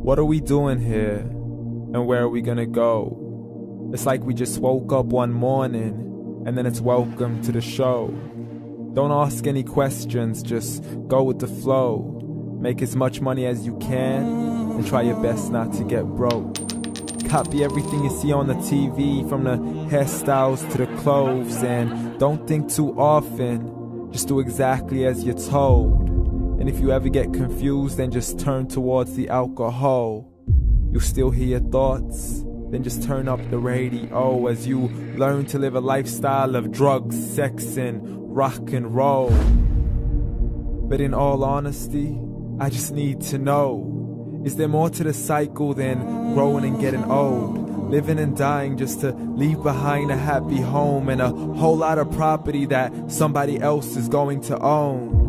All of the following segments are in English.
What are we doing here? And where are we gonna go? It's like we just woke up one morning, and then it's welcome to the show. Don't ask any questions, just go with the flow. Make as much money as you can, and try your best not to get broke. Copy everything you see on the TV, from the hairstyles to the clothes, and don't think too often, just do exactly as you're told. And if you ever get confused, then just turn towards the alcohol. You'll still hear your thoughts, then just turn up the radio as you learn to live a lifestyle of drugs, sex, and rock and roll. But in all honesty, I just need to know, is there more to the cycle than growing and getting old? Living and dying just to leave behind a happy home and a whole lot of property that somebody else is going to own.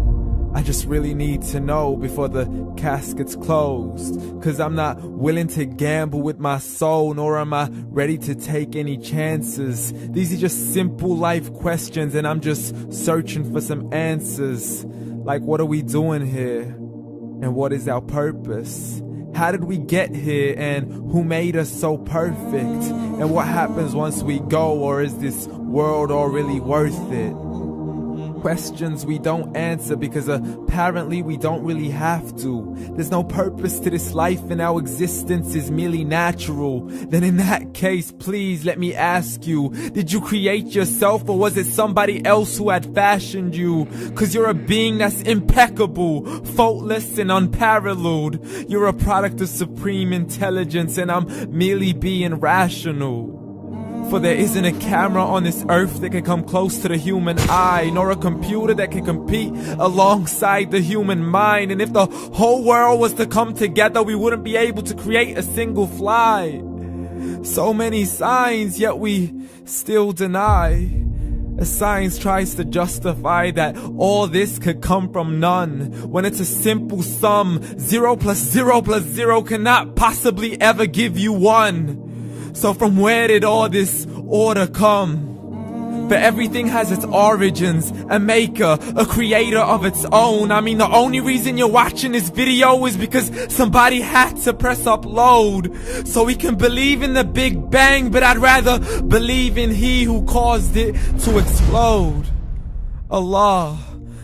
I just really need to know before the casket's closed, 'cause I'm not willing to gamble with my soul, nor am I ready to take any chances. These are just simple life questions, and I'm just searching for some answers. Like, what are we doing here? And what is our purpose? How did we get here, and who made us so perfect? And what happens once we go, or is this world all really worth it? Questions we don't answer because apparently we don't really have to. There's no purpose to this life and our existence is merely natural. Then in that case, please let me ask you, did you create yourself, or was it somebody else who had fashioned you? 'Cause you're a being that's impeccable, faultless and unparalleled. You're a product of supreme intelligence, and I'm merely being rational. For there isn't a camera on this earth that can come close to the human eye, nor a computer that can compete alongside the human mind. And if the whole world was to come together, we wouldn't be able to create a single fly. So many signs, yet we still deny. As science tries to justify that all this could come from none, when it's a simple sum. 0 plus 0 plus 0 cannot possibly ever give you 1. So from where did all this order come? For everything has its origins, a maker, a creator of its own. I mean, the only reason you're watching this video is because somebody had to press upload. So we can believe in the Big Bang, but I'd rather believe in He who caused it to explode. Allah,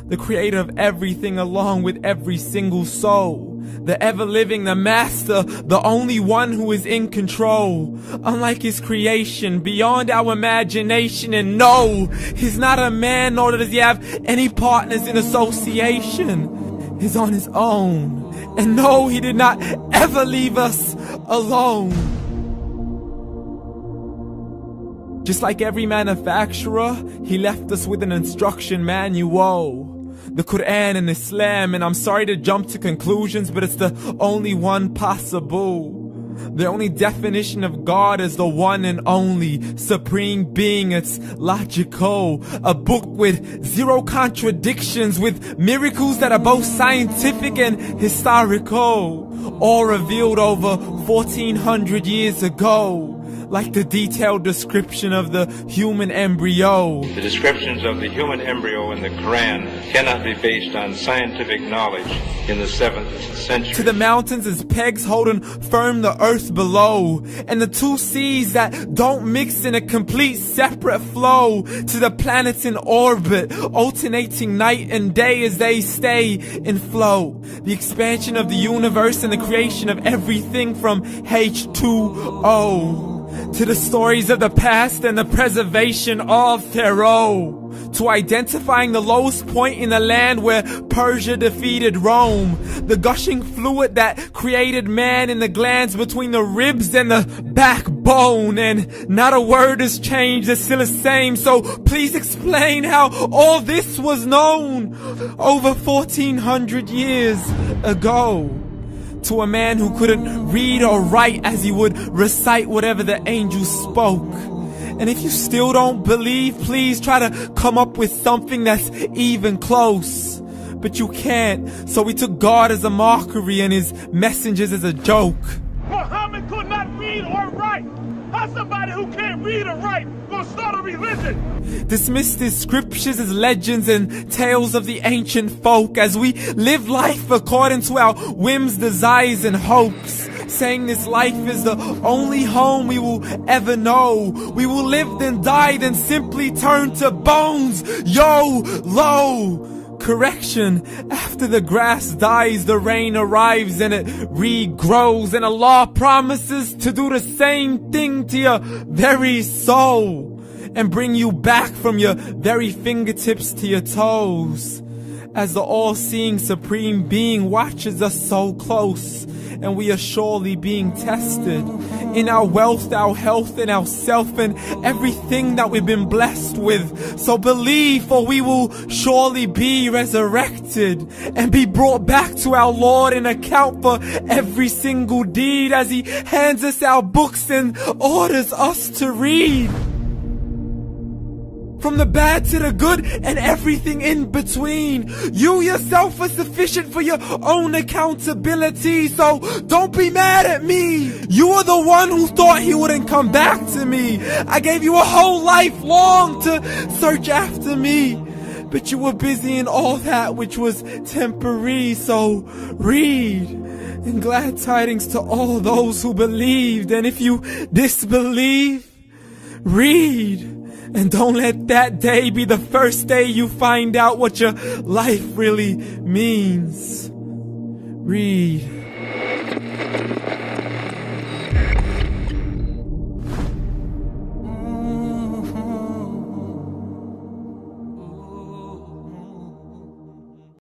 the creator of everything along with every single soul. The ever-living, the master, the only one who is in control. Unlike his creation, beyond our imagination. And no, he's not a man, nor does he have any partners in association. He's on his own. And no, he did not ever leave us alone. Just like every manufacturer, he left us with an instruction manual. The Quran and Islam, and I'm sorry to jump to conclusions, but it's the only one possible. The only definition of God is the one and only supreme being. It's logical, a book with 0 contradictions, with miracles that are both scientific and historical, all revealed over 1400 years ago. Like the detailed description of the human embryo. The descriptions of the human embryo in the Quran cannot be based on scientific knowledge in the 7th century. To the mountains as pegs holding firm the earth below, and the 2 seas that don't mix in a complete separate flow. To the planets in orbit, alternating night and day as they stay in flow. The expansion of the universe and the creation of everything from H2O. To the stories of the past and the preservation of Pharaoh. To identifying the lowest point in the land where Persia defeated Rome. The gushing fluid that created man in the glands between the ribs and the backbone. And not a word has changed, it's still the same. So please explain how all this was known over 1400 years ago. To a man who couldn't read or write as he would recite whatever the angels spoke. And if you still don't believe, please try to come up with something that's even close. But you can't, so we took God as a mockery and his messengers as a joke. Muhammad could not read or write. How somebody who can't read or write gonna start a religion? Dismissed his scriptures as legends and tales of the ancient folk as we live life according to our whims, desires, and hopes. saying this life is the only home we will ever know. We will live then die then simply turn to bones. YOLO! Correction, after the grass dies, the rain arrives and it regrows, and Allah promises to do the same thing to your very soul and bring you back from your very fingertips to your toes, as the all-seeing supreme being watches us so close, and we are surely being tested in our wealth, our health, and our self, and everything that we've been blessed with. So believe, for we will surely be resurrected and be brought back to our Lord and account for every single deed, as He hands us our books and orders us to read. From the bad to the good and everything in between. You yourself are sufficient for your own accountability, so don't be mad at me. You are the one who thought He wouldn't come back to me. I gave you a whole life long to search after me, but you were busy in all that which was temporary. So read, and glad tidings to all those who believed. And if you disbelieve, read. And don't let that day be the first day you find out what your life really means. Read.